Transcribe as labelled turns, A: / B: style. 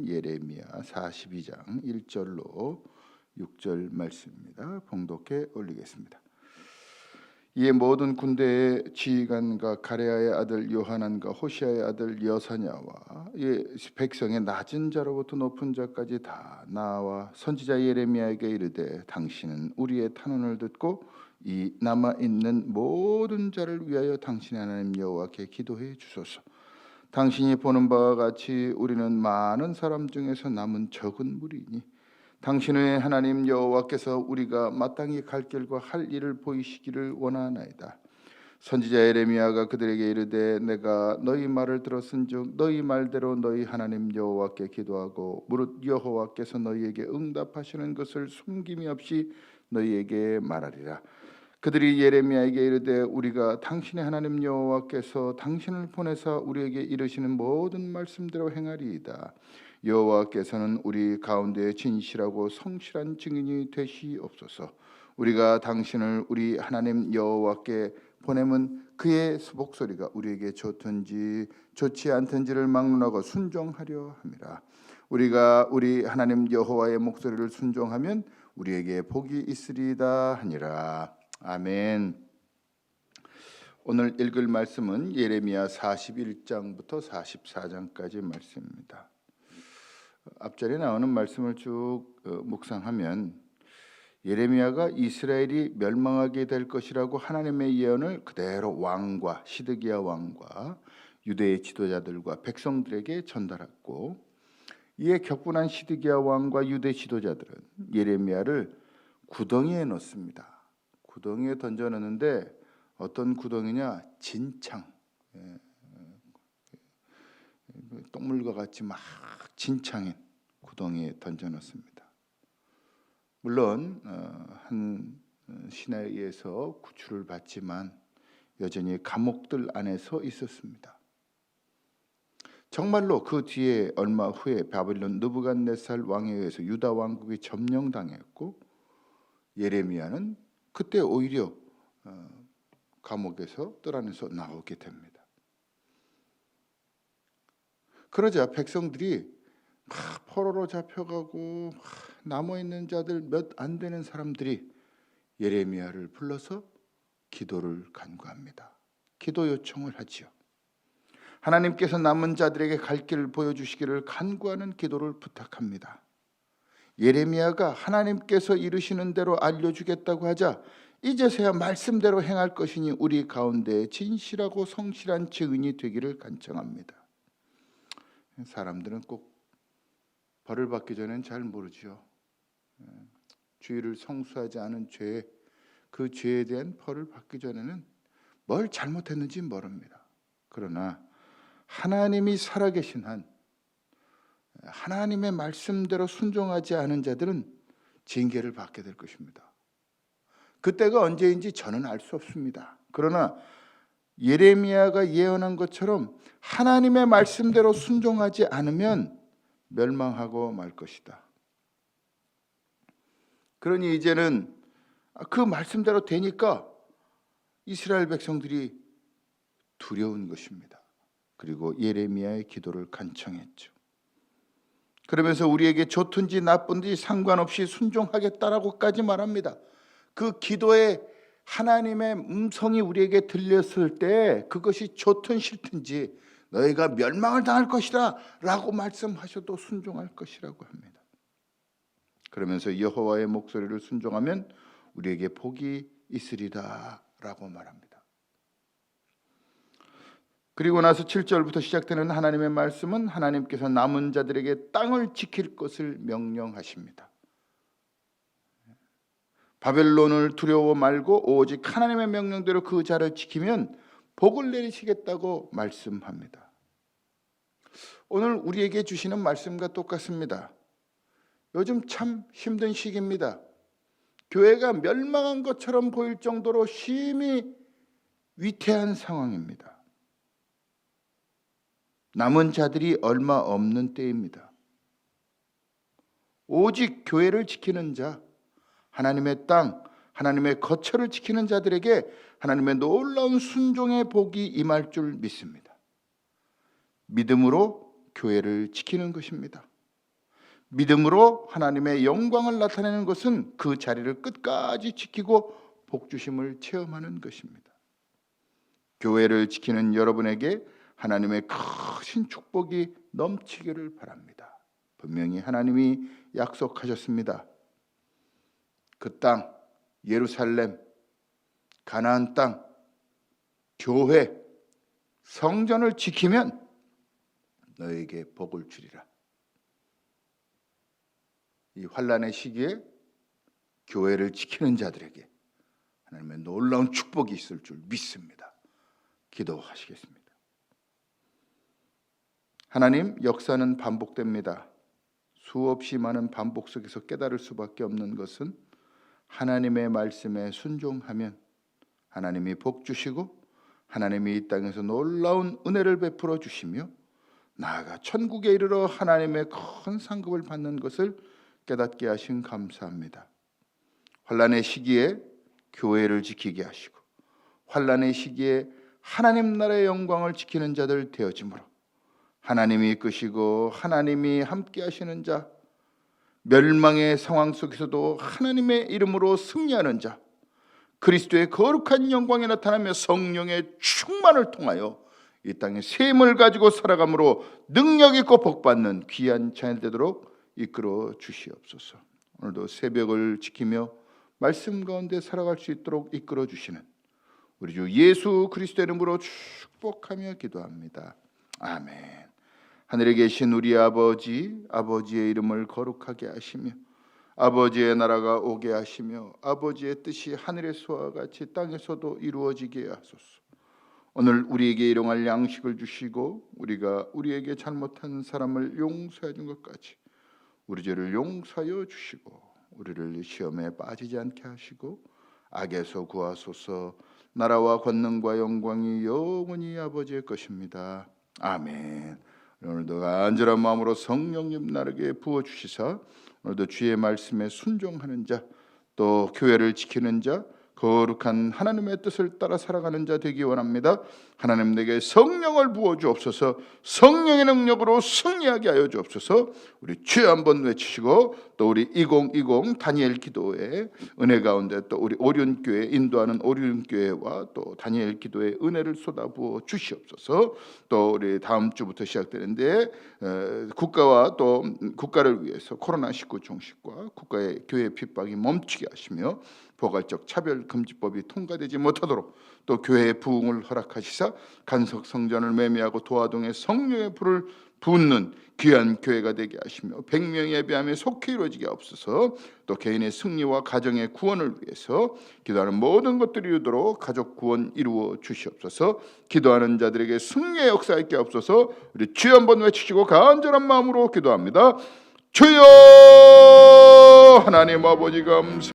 A: 말씀은 예레미야 42장 1절로 6절 말씀입니다. 봉독해 올리겠습니다. 이에 모든 군대의 지휘관과 가레아의 아들 요하난과 호시아의 아들 여사냐와 백성의 낮은 자로부터 높은 자까지 다 나와 선지자 예레미야에게 이르되 당신은 우리의 탄원을 듣고 이 남아 있는 모든 자를 위하여 당신의 하나님 여호와께 기도해 주소서. 당신이 보는 바와 같이 우리는 많은 사람 중에서 남은 적은 무리니 당신의 하나님 여호와께서 우리가 마땅히 갈 길과 할 일을 보이시기를 원하나이다. 선지자 예레미야가 그들에게 이르되 내가 너희 말을 들었은즉 너희 말대로 너희 하나님 여호와께 기도하고 무릇 여호와께서 너희에게 응답하시는 것을 숨김이 없이 너희에게 말하리라. 그들이 예레미야에게 이르되 우리가 당신의 하나님 여호와께서 당신을 보내사 우리에게 이르시는 모든 말씀대로 행하리이다. 여호와께서는 우리 가운데 진실하고 성실한 증인이 되시옵소서. 우리가 당신을 우리 하나님 여호와께 보내면 그의 목소리가 우리에게 좋든지 좋지 않든지를 막론하고 순종하려 함이라. 우리가 우리 하나님 여호와의 목소리를 순종하면 우리에게 복이 있으리이다 하니라. 아멘. 오늘 읽을 말씀은 예레미야 41장부터 44장까지 말씀입니다. 앞절에 나오는 말씀을 쭉 묵상하면 예레미야가 이스라엘이 멸망하게 될 것이라고 하나님의 예언을 그대로 왕과 시드기야 왕과 유대의 지도자들과 백성들에게 전달했고, 이에 격분한 시드기야 왕과 유대 지도자들은 예레미야를 구덩이에 넣습니다. 구덩이에 던져넣는데 어떤 구덩이냐? 진창, 똥물과 같이 막 진창인 구덩이에 던져넣습니다. 물론 한 신하에 의해서 구출을 받지만 여전히 감옥들 안에서 있었습니다. 정말로 그 뒤에 얼마 후에 바벨론 느부갓네살 왕에 의해서 유다 왕국이 점령당했고, 예레미야는 그때 오히려 감옥에서 뜰 안에서 나오게 됩니다. 그러자 백성들이 막 포로로 잡혀가고 남아있는 자들 몇 안 되는 사람들이 예레미야를 불러서 기도를 간구합니다. 기도 요청을 하지요. 하나님께서 남은 자들에게 갈 길을 보여주시기를 간구하는 기도를 부탁합니다. 예레미야가 하나님께서 이르시는 대로 알려주겠다고 하자 이제서야 말씀대로 행할 것이니 우리 가운데 진실하고 성실한 증인이 되기를 간청합니다. 사람들은 꼭 벌을 받기 전엔 잘 모르죠. 주의를 성수하지 않은 죄, 그 죄에 대한 벌을 받기 전에는 뭘 잘못했는지 모릅니다. 그러나 하나님이 살아계신 한 하나님의 말씀대로 순종하지 않은 자들은 징계를 받게 될 것입니다. 그때가 언제인지 저는 알 수 없습니다. 그러나 예레미야가 예언한 것처럼 하나님의 말씀대로 순종하지 않으면 멸망하고 말 것이다. 그러니 이제는 그 말씀대로 되니까 이스라엘 백성들이 두려운 것입니다. 그리고 예레미야의 기도를 간청했죠. 그러면서 우리에게 좋든지 나쁜지 상관없이 순종하겠다라고까지 말합니다. 그 기도에 하나님의 음성이 우리에게 들렸을 때 그것이 좋든 싫든지 너희가 멸망을 당할 것이라 라고 말씀하셔도 순종할 것이라고 합니다. 그러면서 여호와의 목소리를 순종하면 우리에게 복이 있으리다 라고 말합니다. 그리고 나서 7절부터 시작되는 하나님의 말씀은 하나님께서 남은 자들에게 땅을 지킬 것을 명령하십니다. 바벨론을 두려워 말고 오직 하나님의 명령대로 그 자를 지키면 복을 내리시겠다고 말씀합니다. 오늘 우리에게 주시는 말씀과 똑같습니다. 요즘 참 힘든 시기입니다. 교회가 멸망한 것처럼 보일 정도로 심히 위태한 상황입니다. 남은 자들이 얼마 없는 때입니다. 오직 교회를 지키는 자, 하나님의 땅, 하나님의 거처를 지키는 자들에게 하나님의 놀라운 순종의 복이 임할 줄 믿습니다. 믿음으로 교회를 지키는 것입니다. 믿음으로 하나님의 영광을 나타내는 것은 그 자리를 끝까지 지키고 복주심을 체험하는 것입니다. 교회를 지키는 여러분에게 하나님의 크신 축복이 넘치기를 바랍니다. 분명히 하나님이 약속하셨습니다. 그 땅, 예루살렘, 가나안 땅, 교회, 성전을 지키면 너에게 복을 주리라. 이 환난의 시기에 교회를 지키는 자들에게 하나님의 놀라운 축복이 있을 줄 믿습니다. 기도하시겠습니다. 하나님, 역사는 반복됩니다. 수없이 많은 반복 속에서 깨달을 수밖에 없는 것은 하나님의 말씀에 순종하면 하나님이 복 주시고 하나님이 이 땅에서 놀라운 은혜를 베풀어 주시며 나아가 천국에 이르러 하나님의 큰 상급을 받는 것을 깨닫게 하신 감사합니다. 환난의 시기에 교회를 지키게 하시고 환난의 시기에 하나님 나라의 영광을 지키는 자들 되어지므로 하나님이 이끄시고 하나님이 함께 하시는 자, 멸망의 상황 속에서도 하나님의 이름으로 승리하는 자, 그리스도의 거룩한 영광이 나타나며 성령의 충만을 통하여 이 땅에 셈을 가지고 살아감으로 능력 있고 복받는 귀한 자녀 되도록 이끌어 주시옵소서. 오늘도 새벽을 지키며 말씀 가운데 살아갈 수 있도록 이끌어 주시는 우리 주 예수 그리스도의 이름으로 축복하며 기도합니다. 아멘. 하늘에 계신 우리 아버지, 아버지의 이름을 거룩하게 하시며 아버지의 나라가 오게 하시며 아버지의 뜻이 하늘에서와 같이 땅에서도 이루어지게 하소서. 오늘 우리에게 일용할 양식을 주시고 우리가 우리에게 잘못한 사람을 용서해 준 것까지 우리 죄를 용서하여 주시고 우리를 시험에 빠지지 않게 하시고 악에서 구하소서. 나라와 권능과 영광이 영원히 아버지의 것입니다. 아멘. 오늘도 간절한 마음으로 성령님 나에게 부어주시사 오늘도 주의 말씀에 순종하는 자, 또 교회를 지키는 자, 거룩한 하나님의 뜻을 따라 살아가는 자 되기 원합니다. 하나님 내게 성령을 부어 주옵소서. 성령의 능력으로 승리하게 하여 주옵소서. 우리 주여 한번 외치시고 또 우리 2020 다니엘 기도회 은혜 가운데 또 우리 오륜교회 인도하는 오륜교회와 또 다니엘 기도회 은혜를 쏟아부어 주시옵소서. 또 우리 다음 주부터 시작되는데 국가와 또 국가를 위해서 코로나19 종식과 국가의 교회 핍박이 멈추게 하시며 포괄적 차별금지법이 통과되지 못하도록 또 교회의 부흥을 허락하시사 간석 성전을 매매하고 도화동에 성령의 불을 붓는 귀한 교회가 되게 하시며 100명의 예배함에 속히 이루어지게 하옵소서. 또 개인의 승리와 가정의 구원을 위해서 기도하는 모든 것들이 이루도록 가족 구원 이루어 주시옵소서. 기도하는 자들에게 승리의 역사 있게 하옵소서. 우리 주여 한번 외치시고 간절한 마음으로 기도합니다. 주여 하나님 아버지 감사